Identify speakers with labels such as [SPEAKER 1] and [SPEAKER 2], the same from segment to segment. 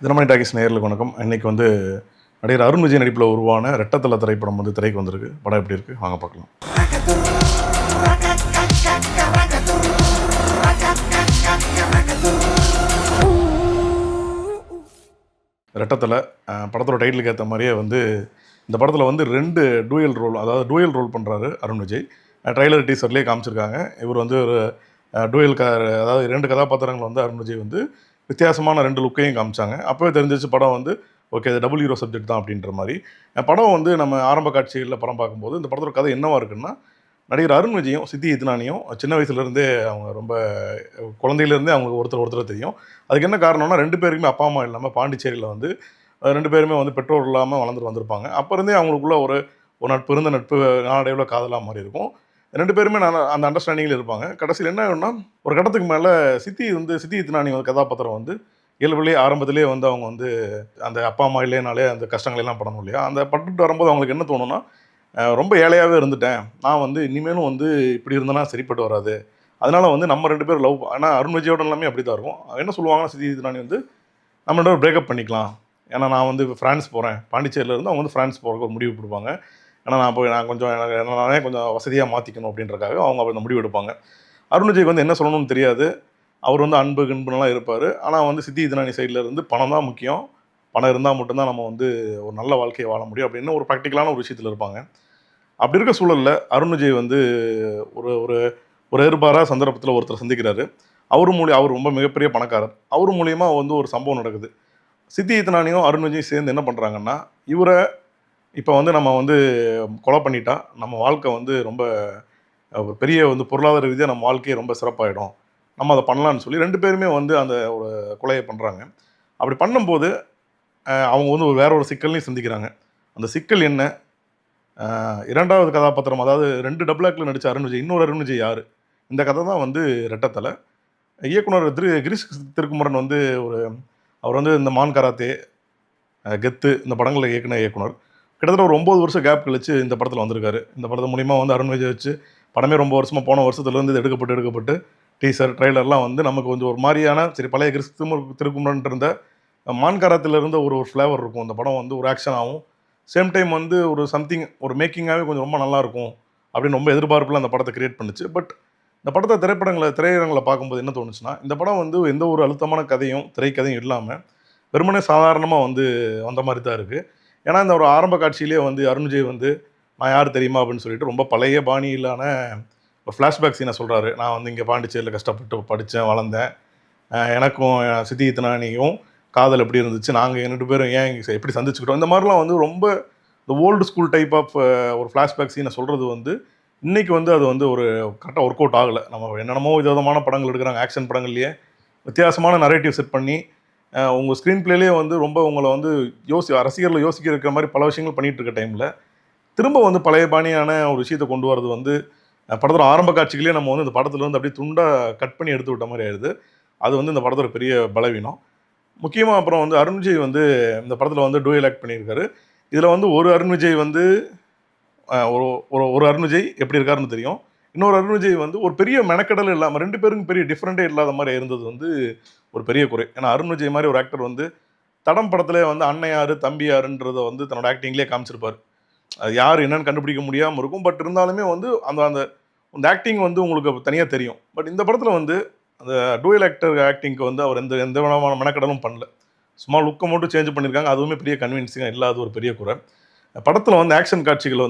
[SPEAKER 1] Dinamani talkies நேயர்களுக்கு வணக்கம். இன்னைக்கு நடிகர் அருண் விஜய் நடிப்பில் உருவான ரெட்டத்தல திரைப்படம் திரைக்கு வந்திருக்கு. படம் எப்படி இருக்குது வாங்க பார்க்கலாம். ரெட்டத்தல படத்தோட டைட்டிலுக்கு ஏற்ற மாதிரியே இந்த படத்தில் 2 டூயல் ரோல், அதாவது டூயல் ரோல் பண்ணுறாரு அருண் விஜய். ட்ரைலர் டீசர்லேயே காமிச்சிருக்காங்க. இவர் ஒரு டூயல் அதாவது 2 கதாபாத்திரங்கள் அருண் விஜய் வித்தியாசமான 2 லுக்கையும் காமிச்சாங்க. அப்போவே தெரிஞ்சிச்சு படம் ஓகே, இது டபுள் ஹீரோ சப்ஜெக்ட் தான் அப்படின்ற மாதிரி. படம் நம்ம ஆரம்ப காட்சிகளில் படம் பார்க்கும்போது இந்த படத்தோட கதை என்னவா இருக்குன்னா, நடிகர் அருண் விஜயும் சித்தி இத்னானியும் சின்ன வயசுலேருந்தே அவங்க ரொம்ப குழந்தையிலேருந்தே அவங்களுக்கு ஒருத்தர் தெரியும். அதுக்கு என்ன காரணம்னா 2 பேருக்குமே அப்பா அம்மா இல்லாமல் பாண்டிச்சேரியில் 2 பேருமே பெற்றோர் இல்லாமல் வளர்ந்துட்டு வந்திருப்பாங்க. அப்போ இருந்தே அவங்களுக்குள்ள ஒரு நட்பு, இருந்த நட்பு நாளடைவில் காதலாக மாதிரி இருக்கும். 2 பேருமே அந்த அண்டர்ஸ்டாண்டிங்கில் இருப்பாங்க. கடைசியில் என்ன ஆகும்னா, ஒரு கட்டத்துக்கு மேலே சித்தி இத்னானி கதாபாத்திரம் இயல்புலேயே ஆரம்பத்திலேயே அவங்க அந்த அப்பா அம்மா இல்லைனாலே அந்த கஷ்டங்களெல்லாம் படணும் இல்லையா, அந்த பட்டுட்டு வரும்போது அவங்களுக்கு என்ன தோணுன்னா, ரொம்ப ஏழையாகவே இருந்துட்டேன், நான் இனிமேலும் இப்படி இருந்தேன்னா சரிப்பட்டு வராது, அதனால் நம்ம 2 பேரும் லவ், ஆனால் அருண் விஜயோட எல்லாமே அப்படி தான் இருக்கும். என்ன சொல்லுவாங்கன்னா, சித்தி இத்னானி நம்ம 2 பேரும் பிரேக்கப் பண்ணிக்கலாம், ஏன்னா நான் ஃப்ரான்ஸ் போகிறேன், பாண்டிச்சேரியிலேருந்து அவங்க ஃப்ரான்ஸ் போகிறக்கு ஒரு முடிவு கொடுப்பாங்க. ஏன்னா நான் கொஞ்சம் நானே கொஞ்சம் வசதியாக மாற்றிக்கணும் அப்படின்றக்காக அவங்க அந்த முடிவு எடுப்பாங்க. அருண் விஜய்க்கு என்ன சொல்லணும்னு தெரியாது. அவர் அன்பு கின்புலாம் இருப்பார். ஆனால் சித்தி இத்னானி சைடில் இருந்து பணம் தான் முக்கியம், பணம் இருந்தால் மட்டும்தான் நம்ம ஒரு நல்ல வாழ்க்கையை வாழ முடியும் அப்படின்னு ஒரு ப்ராக்டிக்கலான ஒரு விஷயத்தில் இருப்பாங்க. அப்படி இருக்க சூழலில் அருண் விஜய் ஒரு ஒரு ஒரு எதிர்பாராத சந்தர்ப்பத்தில் ஒருத்தர் சந்திக்கிறாரு. அவர் ரொம்ப மிகப்பெரிய பணக்காரர். அவர் மூலியமாக ஒரு சம்பவம் நடக்குது. சித்தி இத்னானியும் அருண் விஜயும் சேர்ந்து என்ன பண்ணுறாங்கன்னா, இவரை இப்போ நம்ம கொலை பண்ணிட்டா நம்ம வாழ்க்கை ரொம்ப ஒரு பெரிய பொருளாதார ரீதியாக நம்ம வாழ்க்கையே ரொம்ப சிறப்பாயிடும், நம்ம அதை பண்ணலான்னு சொல்லி 2 பேருமே அந்த ஒரு கொலையை பண்ணுறாங்க. அப்படி பண்ணும்போது அவங்க வேற ஒரு சிக்கல்லையும் சந்திக்கிறாங்க. அந்த சிக்கல் என்ன? 2வது கதாபாத்திரம், அதாவது 2 டபுள் ஆக்டில் நடித்த அருண் விஜய், இன்னொரு அருண் விஜய் யார்? இந்த கதை தான் ரெட்டத்தலை. இயக்குனர் கிரீஷ் திருக்குமரன் அவர் இந்த மான் கராத்தே, கெத்து இந்த படங்களை இயக்குன இயக்குனர். கிட்டத்தட்ட ஒரு 9 வருஷம் கேப் கழிச்சு இந்த படத்தில் வந்திருக்காரு. இந்த படத்து மூலிமா அருண் விஜய் வச்சு படமே ரொம்ப வருஷமாக, போன வருஷத்துலேருந்து இது எடுக்கப்பட்டு டீசர் ட்ரெய்லர்லாம் நமக்கு ஒரு மாதிரியான, சரி பழைய கிறிஸ் திருக்குமரன் இருந்த மான் கராத்தில் இருந்த ஒரு ஃப்ளேவர் இருக்கும். இந்த படம் ஒரு ஆக்ஷனாகவும், சேம் டைம் ஒரு சம்திங் ஒரு மேக்கிங்காகவே கொஞ்சம் ரொம்ப நல்லாயிருக்கும் அப்படின்னு ரொம்ப எதிர்பார்ப்பில் அந்த படத்தை கிரியேட் பண்ணிச்சு. பட் இந்த படத்தை திரையரங்களை பார்க்கும்போது என்ன தோணுச்சுன்னா, இந்த படம் எந்த ஒரு அழுத்தமான கதையும் திரைக்கதையும் இல்லாமல் வெறுமனே சாதாரணமாக வந்த மாதிரி தான் இருக்குது. ஏன்னா இந்த ஒரு ஆரம்ப காட்சியிலே அருண் விஜய் நான் யார் தெரியுமா அப்படின்னு சொல்லிட்டு ரொம்ப பழைய பாணியிலான ஒரு ஃப்ளாஷ்பேக் சீனை சொல்கிறாரு. நான் இங்கே பாண்டிச்சேரியில் கஷ்டப்பட்டு படித்தேன், வளர்ந்தேன், எனக்கும் சித்தி இத்னானியும் காதல் எப்படி இருந்துச்சு, நாங்கள் 2 பேரும் ஏன் எப்படி சந்திச்சுக்கிட்டோம், இந்த மாதிரிலாம் ரொம்ப இந்த ஓல்டு ஸ்கூல் டைப் ஆஃப் ஒரு ஃப்ளாஷ்பேக் சீனை சொல்கிறது இன்றைக்கி அது ஒரு கரெக்டாக ஒர்க் அவுட் ஆகலை. நம்ம என்னென்னமோ விதமான படங்கள் எடுக்கிறாங்க, ஆக்ஷன் படங்கள்லேயே வித்தியாசமான நரேட்டிவ் செட் பண்ணி உங்கள் ஸ்க்ரீன் பிளேலேயே ரொம்ப உங்களை ரசிகர்களை யோசிக்க இருக்கிற மாதிரி பல விஷயங்கள் பண்ணிகிட்டு இருக்க டைமில் திரும்ப பழைய பாணியான ஒரு விஷயத்தை கொண்டு வரது படத்தோட ஆரம்ப காட்சிகளே நம்ம இந்த படத்துலேருந்து அப்படியே துண்டாக கட் பண்ணி எடுத்து விட்ட மாதிரி ஆயிடுது. அது இந்த படத்தோட பெரிய பலவீனம். முக்கியமாக அப்புறம் அருண் விஜய் இந்த படத்தில் டூயல் ஆக்ட் பண்ணியிருக்காரு. இதில் ஒரு அருண் விஜய் ஒரு அருண் விஜய் எப்படி இருக்காருன்னு தெரியும். இன்னொரு அருண் விஜய் ஒரு பெரிய மெனக்கடல் இல்லாமல் 2 பேருக்கும் பெரிய டிஃப்ரெண்ட்டே இல்லாத மாதிரி இருந்தது ஒரு பெரிய குறை. ஏன்னா அருண் விஜய் மாதிரி ஒரு ஆக்டர் தடம் படத்தில் அண்ணன் யார் தம்பி யாருன்றதை தன்னோட ஆக்டிங்லேயே காமிச்சிருப்பார். அது யார் என்னன்னு கண்டுபிடிக்க முடியாமல் இருக்கும். பட் இருந்தாலுமே அந்த அந்த ஆக்டிங் உங்களுக்கு தனியாக தெரியும். பட் இந்த படத்தில் அந்த டூயல் ஆக்டர் ஆக்டிங்க்கு அவர் எந்த விதமான மெனக்கடலும் பண்ணல. சும்மா லுக்கை மட்டும் சேஞ்ச் பண்ணியிருக்காங்க. அதுவுமே பெரிய கன்வின்சிங்காக இல்லாத ஒரு பெரிய குறை. படத்தில் ஆக்ஷன் காட்சிகள்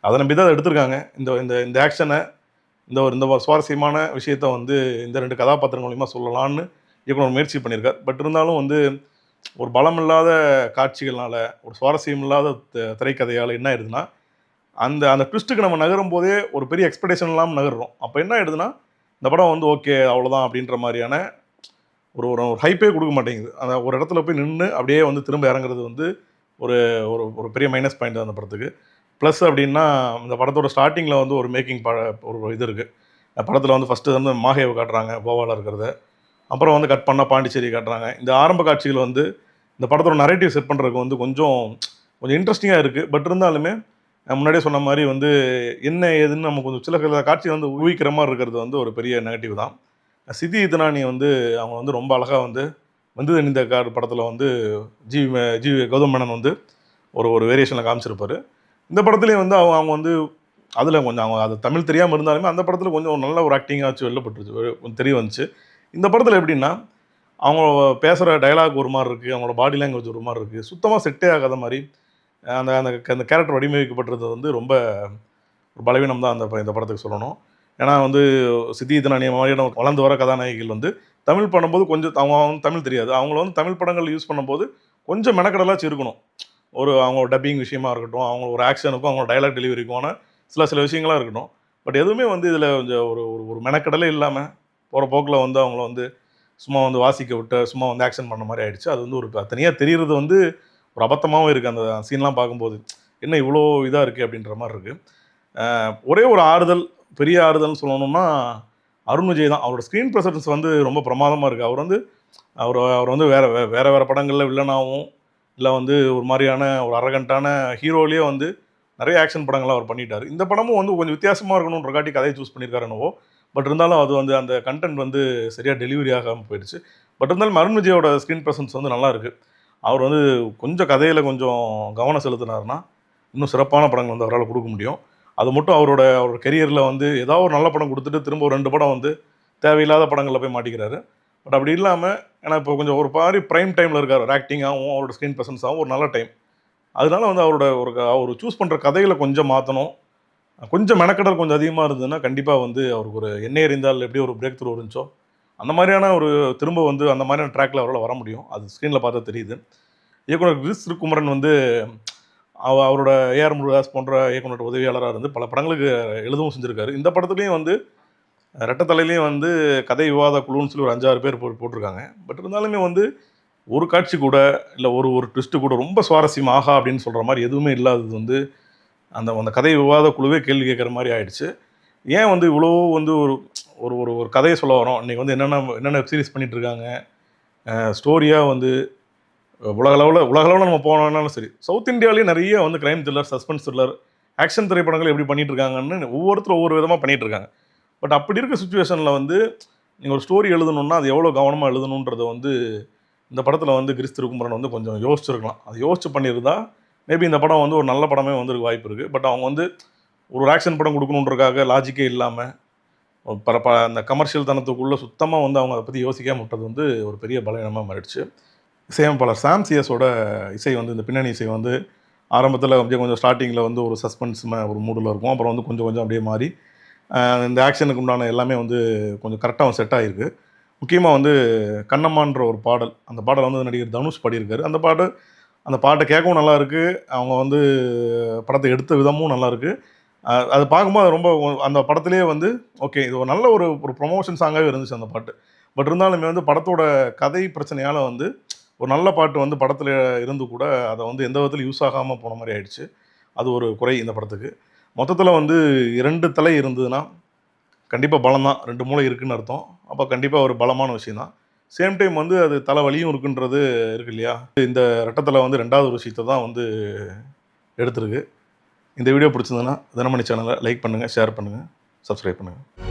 [SPEAKER 1] அதை நம்பி தான் எடுத்திருக்காங்க. இந்த ஆக்ஷனை இந்த சுவாரஸ்யமான விஷயத்தை இந்த 2 கதாபாத்திரங்கள் மூலிமா சொல்லலான்னு இயக்குனர் முயற்சி பண்ணியிருக்கார். பட் இருந்தாலும் ஒரு பலம் இல்லாத காட்சிகள்னால, ஒரு சுவாரஸ்யம் இல்லாத திரைக்கதையால் என்ன ஆயிடுதுன்னா, அந்த அந்த ட்விஸ்ட்டுக்கு நம்ம நகரும் போதே ஒரு பெரிய எக்ஸ்பெக்டேஷன் இல்லாமல் நகர்றோம். அப்போ என்ன ஆயிடுதுன்னா, இந்த படம் ஓகே அவ்வளோதான் அப்படின்ற மாதிரியான ஒரு ஒரு ஹைப்பே கொடுக்க மாட்டேங்குது. அந்த ஒரு இடத்துல போய் நின்று அப்படியே திரும்ப இறங்குறது ஒரு ஒரு பெரிய மைனஸ் பாயிண்ட் அந்த படத்துக்கு. ப்ளஸ் அப்படின்னா, இந்த படத்தோட ஸ்டார்டிங்கில் ஒரு மேக்கிங் ஒரு இது இருக்குது. படத்தில் ஃபஸ்ட்டு மாஹேவை காட்டுறாங்க, கோவாவில் இருக்கிறத. அப்புறம் கட் பண்ணால் பாண்டிச்சேரி காட்டுறாங்க. இந்த ஆரம்ப காட்சிகள் இந்த படத்தோட நரேட்டிவ் செட் பண்ணுறதுக்கு கொஞ்சம் இன்ட்ரெஸ்டிங்காக இருக்குது. பட் இருந்தாலுமே முன்னாடியே சொன்ன மாதிரி என்ன ஏதுன்னு நம்ம கொஞ்சம் சில காட்சி ஊகிக்கிற மாதிரி இருக்கிறது ஒரு பெரிய நெகட்டிவ் தான். சித்தி இத்னானி அவங்க ரொம்ப அழகாக வந்து இந்த படத்தில் வந்து ஜி ஜி கௌதம் மேனன் வந்து ஒரு ஒரு வேரியேஷனில் காமிச்சிருப்பார். இந்த படத்துலேயும் வந்து அவங்க வந்து அதில் கொஞ்சம் அவங்க அது தமிழ் தெரியாமல் இருந்தாலுமே அந்த படத்தில் கொஞ்சம் நல்ல ஒரு ஆக்டிங்காக வச்சு வெளிலப்பட்டுருச்சு, கொஞ்சம் தெரிய வந்துச்சு. இந்த படத்தில் எப்படின்னா அவங்க பேசுகிற டயலாக் ஒரு மாதிரி இருக்குது, அவங்களோட பாடி லாங்குவேஜ் ஒரு மாதிரி இருக்குது, சுத்தமாக செட்டே ஆகாத மாதிரி அந்த அந்த அந்த கேரக்டர் வடிவமைக்கப்பட்டது வந்து ரொம்ப ஒரு பலவீனம் தான் இந்த படத்துக்கு சொல்லணும். ஏன்னா வந்து சித்தி தினானி மாதிரியான வளர்ந்து வர கதாநாயகிகள் வந்து தமிழ் பண்ணும்போது கொஞ்சம் அவங்க வந்து தமிழ் தெரியாது, அவங்கள வந்து தமிழ் படங்கள் யூஸ் பண்ணும்போது கொஞ்சம் மெனக்கடலாச்சும் இருக்கணும். ஒரு அவங்க டப்பிங் விஷயமா இருக்கட்டும், அவங்க ஒரு ஆக்ஷனுக்கும் அவங்க டைலாக் டெலிவரிக்குமான சில விஷயங்களாக இருக்கட்டும். பட் எதுவுமே வந்து இதில் கொஞ்சம் ஒரு ஒரு மெனக்கடலே இல்லாமல் போகிற போக்கில் வந்து அவங்கள வந்து சும்மா வந்து வாசிக்க விட்டு சும்மா வந்து ஆக்ஷன் பண்ண மாதிரி ஆயிடுச்சு. அது வந்து ஒரு தனியாக தெரிகிறது வந்து ஒரு அபத்தமாகவும் இருக்குது அந்த சீன்லாம் பார்க்கும்போது. என்ன இவ்வளோ இதாக இருக்குது அப்படின்ற மாதிரி இருக்குது. ஒரே ஒரு ஆறுதல், பெரிய ஆறுதல்னு சொல்லணும்னா அருண் விஜய் தான். அவரோட ஸ்க்ரீன் ப்ரெசன்ஸ் வந்து ரொம்ப பிரமாதமாக இருக்குது. அவர் வந்து அவர் வந்து வேறு படங்களில் வில்லனாகவும் இல்லை வந்து ஒரு மாதிரியான ஒரு அரகண்டான ஹீரோலேயே வந்து நிறைய ஆக்ஷன் படங்கள்லாம் அவர் பண்ணிட்டார். இந்த படமும் வந்து கொஞ்சம் வித்தியாசமாக இருக்கணுன்றக்காட்டி கதையை சூஸ் பண்ணியிருக்காரு என்னவோ. பட் இருந்தாலும் அது வந்து அந்த கண்டென்ட் வந்து சரியாக டெலிவரி ஆகாமல் போயிடுச்சு. பட் இருந்தாலும் அருண் விஜயோட ஸ்க்ரீன் ப்ரெசன்ஸ் வந்து நல்லா இருக்குது. அவர் வந்து கொஞ்சம் கதையில் கொஞ்சம் கவனம் செலுத்தினார்னா இன்னும் சிறப்பான படங்கள் வந்து அவரால் கொடுக்க முடியும். அது மட்டும் அவரோட கெரியரில் வந்து ஏதாவது ஒரு நல்ல படம் கொடுத்துட்டு திரும்ப ஒரு 2 படம் வந்து தேவையில்லாத படங்களில் போய் மாட்டிக்கிறாரு. பட் அப்படி இல்லாமல் ஏன்னா இப்போ கொஞ்சம் ஒரு மாதிரி ப்ரைம் டைமில் இருக்கார். ஒரு ஆக்டிங்காகவும் அவரோட ஸ்க்ரீன் ப்ரெசன்ஸாகவும் ஒரு நல்ல டைம். அதனால வந்து அவர் சூஸ் பண்ணுற கதைகளை கொஞ்சம் மாற்றணும். கொஞ்சம் மெனக்கடல் கொஞ்சம் அதிகமாக இருந்ததுன்னா கண்டிப்பாக வந்து அவருக்கு ஒரு எண்ணெய் எறிந்தால் எப்படி ஒரு பிரேக் த்ரூ இருந்துச்சோ அந்த மாதிரியான ஒரு திரும்ப வந்து அந்த மாதிரியான ட்ராக்கில் அவரால் வர முடியும். அது ஸ்க்ரீனில் பார்த்தா தெரியுது. இயக்குனர் கிறிஸ் திருக்குமரன் வந்து அவரோட ஏஆர் முருகதாஸ் போன்ற இயக்குனர் உதவியாளராக இருந்து பல படங்களுக்கு எழுதவும் செஞ்சுருக்காரு. இந்த படத்துலேயும் வந்து ரெட்டத்தலையிலையும் வந்து கதை விவாத குழுன்னு சொல்லி ஒரு 5-6 பேர் போட்டிருக்காங்க. பட் இருந்தாலுமே வந்து ஒரு காட்சி கூட இல்லை ஒரு ட்விஸ்ட்டு கூட ரொம்ப சுவாரஸ்யம் ஆகா அப்படின்னு சொல்கிற மாதிரி எதுவுமே இல்லாதது வந்து அந்த கதை விவாத குழுவே கேள்வி கேட்குற மாதிரி ஆயிடுச்சு. ஏன் வந்து இவ்வளோ வந்து ஒரு ஒரு ஒரு கதையை சொல்ல வரோம், இன்றைக்கி வந்து என்னென்ன வெப் சீரிஸ் பண்ணிகிட்ருக்காங்க, ஸ்டோரியாக வந்து உலகளவில் நம்ம போனோம்னாலும் சரி, சவுத் இந்தியாவிலேயே நிறைய வந்து crime thriller, suspense thriller, action திரைப்படங்கள் எப்படி பண்ணிகிட்ருக்காங்கன்னு ஒவ்வொருத்தரும் ஒவ்வொரு விதமாக பண்ணிகிட்ருக்காங்க. பட் அப்படி இருக்க சுச்சுவேஷனில் வந்து நீங்கள் ஒரு ஸ்டோரி எழுதணுன்னா அது எவ்வளோ கவனமாக எழுதணுன்றதை வந்து இந்த படத்தில் வந்து கிறிஸ் திருக்குமரன் வந்து கொஞ்சம் யோசிச்சிருக்கலாம். அது யோசிச்சு பண்ணியிருந்தா மேபி இந்த படம் வந்து ஒரு நல்ல படமே வந்திருக்க வாய்ப்பு இருக்குது. பட் அவங்க வந்து ஒரு ஆக்ஷன் படம் கொடுக்கணுன்றக்காக லாஜிக்கே இல்லாமல் அந்த கமர்ஷியல் தனத்துக்குள்ளே சுத்தமாக வந்து அவங்க அதை பற்றி யோசிக்காமல் விட்டது வந்து ஒரு பெரிய பலவீனமாக மாறிடுச்சு. இசையமைப்பாளர் சாம் சிஎஸோட இசை வந்து இந்த பின்னணி இசை வந்து ஆரம்பத்தில் கொஞ்சம் ஸ்டார்டிங்கில் வந்து ஒரு சஸ்பென்ஸ் ஒரு மூடில் இருக்கும். அப்புறம் வந்து கொஞ்சம் அப்படியே மாறி இந்த ஆக்ஷனுக்கு உண்டான எல்லாமே வந்து கொஞ்சம் கரெக்டாக செட் ஆகிருக்கு. முக்கியமாக வந்து கண்ணம்மான்ற ஒரு பாடல், அந்த பாடல் வந்து நடிகர் தனுஷ் பாடியிருக்காரு. அந்த பாட்டை கேட்கவும் நல்லாயிருக்கு, அவங்க வந்து படத்தை எடுத்த விதமும் நல்லாயிருக்கு. அது பார்க்கும்போது ரொம்ப அந்த படத்துலேயே வந்து ஓகே இது ஒரு நல்ல ஒரு ப்ரொமோஷன் சாங்காகவே இருந்துச்சு அந்த பாட்டு. பட் இருந்தாலுமே வந்து படத்தோட கதை பிரச்சனையால் வந்து ஒரு நல்ல பாட்டு வந்து படத்தில் இருந்து கூட அதை வந்து எந்த விதத்தில் யூஸ் ஆகாமல் போன மாதிரி ஆயிடுச்சு. அது ஒரு குறை இந்த படத்துக்கு. மொத்தத்தில் வந்து 2 தலை இருந்ததுன்னா கண்டிப்பாக பலம் தான், 2 மூளை இருக்குதுன்னு அர்த்தம். அப்போ கண்டிப்பாக ஒரு பலமான விஷயம் தான். சேம் டைம் வந்து அது தலை வலியும் இருக்குன்றது இருக்கு இல்லையா. இந்த ரெட்டத்தலை வந்து 2வது ஒரு விஷயத்தை தான் வந்து எடுத்திருக்கு. இந்த வீடியோ பிடிச்சிருந்ததுன்னா தினமணி சேனலை லைக் பண்ணுங்கள், ஷேர் பண்ணுங்கள், சப்ஸ்கிரைப் பண்ணுங்கள்.